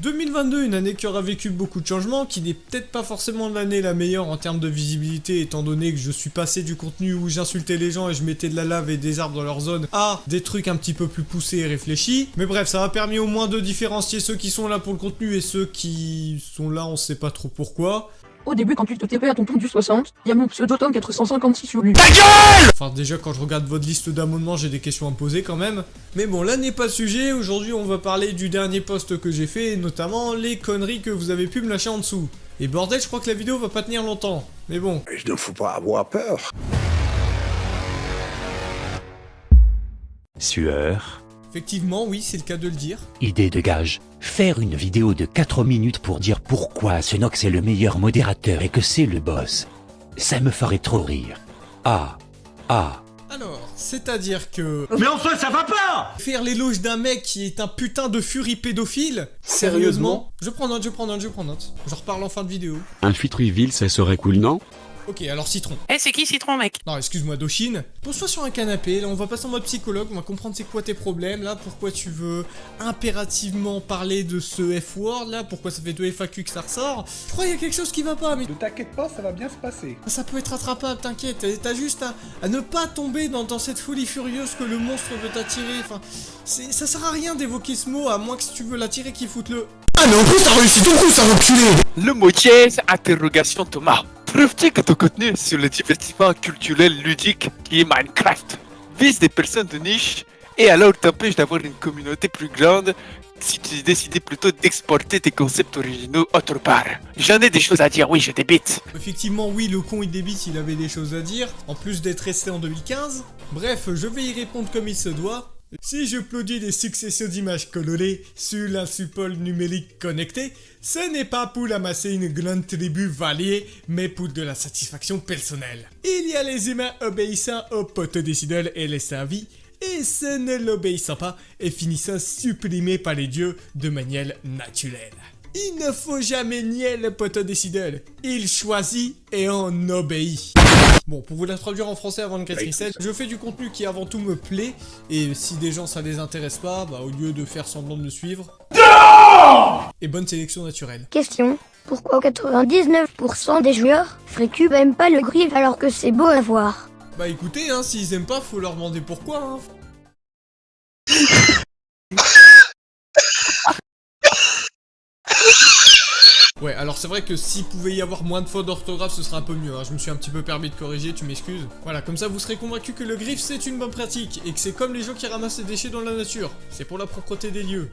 2022, une année qui aura vécu beaucoup de changements, qui n'est peut-être pas forcément l'année la meilleure en termes de visibilité, étant donné que je suis passé du contenu où j'insultais les gens et je mettais de la lave et des arbres dans leur zone, à des trucs un petit peu plus poussés et réfléchis. Mais bref, ça m'a permis au moins de différencier ceux qui sont là pour le contenu et ceux qui sont là, on sait pas trop pourquoi. Au début, quand tu te TP à ton du 60, y a mon pseudo Tom 456 sur lui. Enfin déjà quand je regarde votre liste d'amendements j'ai des questions à me poser quand même. Mais bon là n'est pas le sujet, aujourd'hui on va parler du dernier post que j'ai fait, et notamment les conneries que vous avez pu me lâcher en dessous. Et bordel je crois que la vidéo va pas tenir longtemps, mais bon. Il ne faut pas avoir peur. Sueur. Effectivement oui c'est le cas de le dire. Idée de gage. Faire une vidéo de 4 minutes pour dire pourquoi ce Nox est le meilleur modérateur et que c'est le boss. Ça me ferait trop rire. Ah. Alors, c'est-à-dire que... Mais enfin, ça va pas! Faire l'éloge d'un mec qui est un putain de furie pédophile? Sérieusement? Je prends note. J'en reparle en fin de vidéo. Un Fitriville, ça serait cool, non? Ok, alors Citron. Eh, c'est qui Citron, mec? Non, excuse-moi, Doshin. Pose-toi sur un canapé, là, on va passer en mode psychologue, on va comprendre c'est quoi tes problèmes, là, pourquoi tu veux impérativement parler de ce F-word, là, pourquoi ça fait 2 FAQ que ça ressort. Je crois qu'il y a quelque chose qui va pas, mais... Ne t'inquiète pas, ça va bien se passer. Ça peut être rattrapable, t'inquiète, t'as juste à ne pas tomber dans cette folie furieuse que le monstre veut t'attirer, enfin... Ça sert à rien d'évoquer ce mot, à moins que si tu veux l'attirer qu'il foute le... Ah mais en plus t'as réussi ton coup, ça va enculé! Le mot dièse, interrogation Thomas. Preuve-t-il que ton contenu sur le divertissement culturel ludique qui est Minecraft vise des personnes de niche et alors t'empêche d'avoir une communauté plus grande si tu décidais plutôt d'exporter tes concepts originaux autre part. J'en ai des choses à dire, oui, je débite. Effectivement, oui, le con il débite, il avait des choses à dire, en plus d'être resté en 2015. Bref, je vais y répondre comme il se doit. Si je produis des successions d'images colorées sur un support numérique connecté, ce n'est pas pour amasser une grande tribu variée, mais pour de la satisfaction personnelle. Il y a les humains obéissant aux potes décideurs et les servis, et ceux ne l'obéissant pas et finissant supprimés par les dieux de manière naturelle. Il ne faut jamais nier le poteau décideur. Il choisit et on obéit. Bon, pour vous la traduire en français avant le 4 je fais du contenu qui avant tout me plaît, et si des gens ça les intéresse pas, bah au lieu de faire semblant de me suivre... Et bonne sélection naturelle. Question. Pourquoi 99% des joueurs FreeCube aiment pas le griffe alors que c'est beau à voir? Bah écoutez, hein, s'ils aiment pas, faut leur demander pourquoi, hein. Ouais, alors c'est vrai que s'il pouvait y avoir moins de fautes d'orthographe, ce serait un peu mieux, hein. Je me suis un petit peu permis de corriger, tu m'excuses. Voilà, comme ça vous serez convaincu que le griffe c'est une bonne pratique, et que c'est comme les gens qui ramassent les déchets dans la nature. C'est pour la propreté des lieux.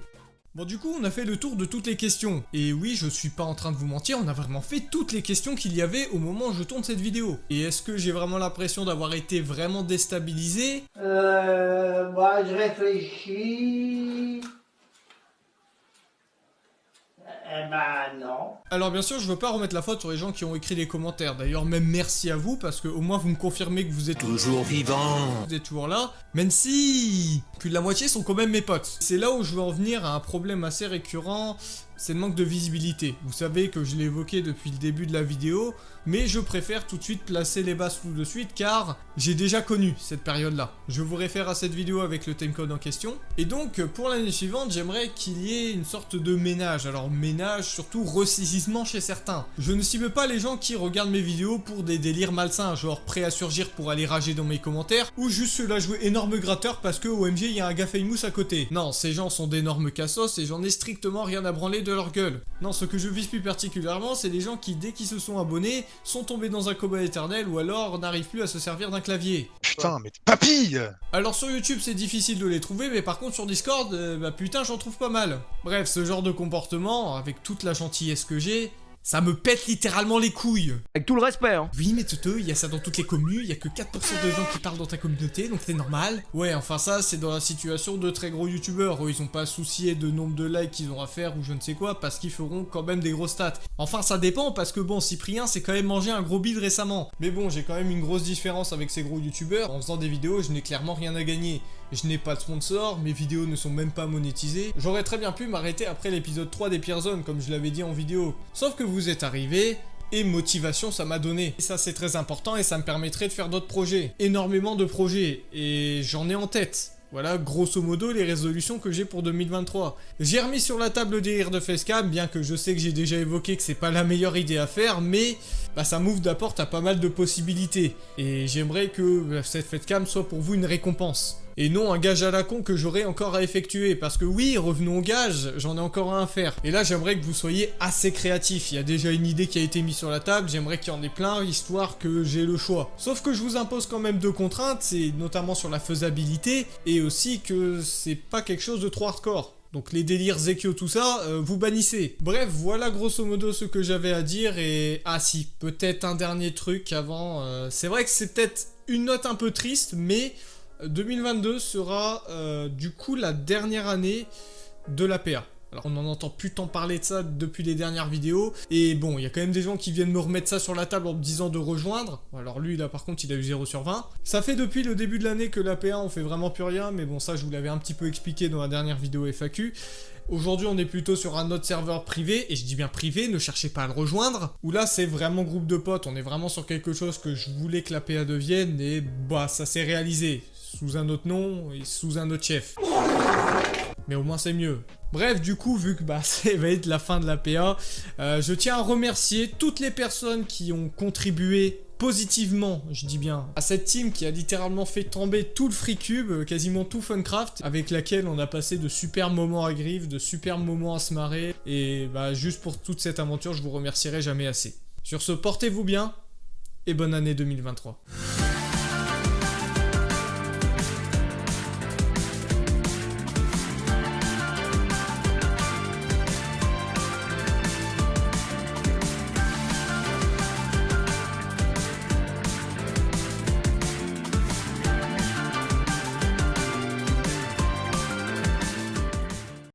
Bon du coup on a fait le tour de toutes les questions, et oui je suis pas en train de vous mentir, on a vraiment fait toutes les questions qu'il y avait au moment où je tourne cette vidéo. Et est-ce que j'ai vraiment l'impression d'avoir été vraiment déstabilisé? Moi je réfléchis... Eh ben non. Alors bien sûr je veux pas remettre la faute sur les gens qui ont écrit les commentaires, d'ailleurs même merci à vous parce que au moins vous me confirmez que vous êtes Toujours vivant. Vous êtes toujours là, même si plus de la moitié sont quand même mes potes. C'est là où je veux en venir à un problème assez récurrent, c'est le manque de visibilité. Vous savez que je l'ai évoqué depuis le début de la vidéo, mais je préfère tout de suite placer les bases tout de suite car j'ai déjà connu cette période-là. Je vous réfère à cette vidéo avec le timecode en question. Et donc pour l'année suivante, j'aimerais qu'il y ait une sorte de ménage. Alors ménage, surtout ressaisissement chez certains. Je ne cible pas les gens qui regardent mes vidéos pour des délires malsains, genre prêts à surgir pour aller rager dans mes commentaires, ou juste ceux-là jouer énorme gratteur parce que OMG il y a un gars famous à côté. Non, ces gens sont d'énormes cassos et j'en ai strictement rien à branler de leur gueule. Non, ce que je vise plus particulièrement, c'est les gens qui, dès qu'ils se sont abonnés, sont tombés dans un coma éternel ou alors n'arrivent plus à se servir d'un clavier. Putain, mais papille! Alors sur YouTube c'est difficile de les trouver, mais par contre sur Discord, bah putain j'en trouve pas mal. Bref, ce genre de comportement, avec toute la gentillesse que j'ai, ça me pète littéralement les couilles. Avec tout le respect, hein. Oui mais Toto, il y a ça dans toutes les communes, il y a que 4% de gens qui parlent dans ta communauté, donc c'est normal. Ouais, enfin ça c'est dans la situation de très gros youtubeurs, eux ils ont pas soucié de nombre de likes qu'ils ont à faire ou je ne sais quoi, parce qu'ils feront quand même des grosses stats. Enfin ça dépend, parce que bon, Cyprien s'est quand même mangé un gros bide récemment. Mais bon, j'ai quand même une grosse différence avec ces gros youtubeurs, en faisant des vidéos je n'ai clairement rien à gagner. Je n'ai pas de sponsor, mes vidéos ne sont même pas monétisées. J'aurais très bien pu m'arrêter après l'épisode 3 des Pires Zones, comme je l'avais dit en vidéo. Sauf que vous êtes arrivés, et motivation ça m'a donné. Et ça c'est très important et ça me permettrait de faire d'autres projets. Énormément de projets, et j'en ai en tête. Voilà, grosso modo, les résolutions que j'ai pour 2023. J'ai remis sur la table le délire de facecam, bien que je sais que j'ai déjà évoqué que c'est pas la meilleure idée à faire, mais bah, ça m'ouvre la porte à pas mal de possibilités. Et j'aimerais que cette facecam soit pour vous une récompense. Et non un gage à la con que j'aurai encore à effectuer. Parce que oui, revenons au gage, j'en ai encore un à faire. Et là, j'aimerais que vous soyez assez créatifs. Il y a déjà une idée qui a été mise sur la table, j'aimerais qu'il y en ait plein, histoire que j'ai le choix. Sauf que je vous impose quand même deux contraintes, c'est notamment sur la faisabilité, et aussi que c'est pas quelque chose de trop hardcore. Donc les délires Zekio, tout ça, vous bannissez. Bref, voilà grosso modo ce que j'avais à dire, et... Ah si, peut-être un dernier truc avant... C'est vrai que c'est peut-être une note un peu triste, mais... 2022 sera du coup la dernière année de l'APA. Alors on n'en entend plus tant parler de ça depuis les dernières vidéos, et bon, il y a quand même des gens qui viennent me remettre ça sur la table en me disant de rejoindre. Alors lui là par contre il a eu 0 sur 20. Ça fait depuis le début de l'année que l'APA on fait vraiment plus rien, mais bon ça je vous l'avais un petit peu expliqué dans la dernière vidéo FAQ. Aujourd'hui on est plutôt sur un autre serveur privé, et je dis bien privé, ne cherchez pas à le rejoindre, où là c'est vraiment groupe de potes, on est vraiment sur quelque chose que je voulais que l'APA devienne, et bah ça s'est réalisé. Sous un autre nom et sous un autre chef. Mais au moins c'est mieux. Bref, du coup, vu que bah, ça va être la fin de l'APA, je tiens à remercier toutes les personnes qui ont contribué positivement, je dis bien, à cette team qui a littéralement fait tomber tout le FreeCube, quasiment tout Funcraft, avec laquelle on a passé de super moments à Griffe, de super moments à se marrer, et bah juste pour toute cette aventure, je vous remercierai jamais assez. Sur ce, portez-vous bien, et bonne année 2023.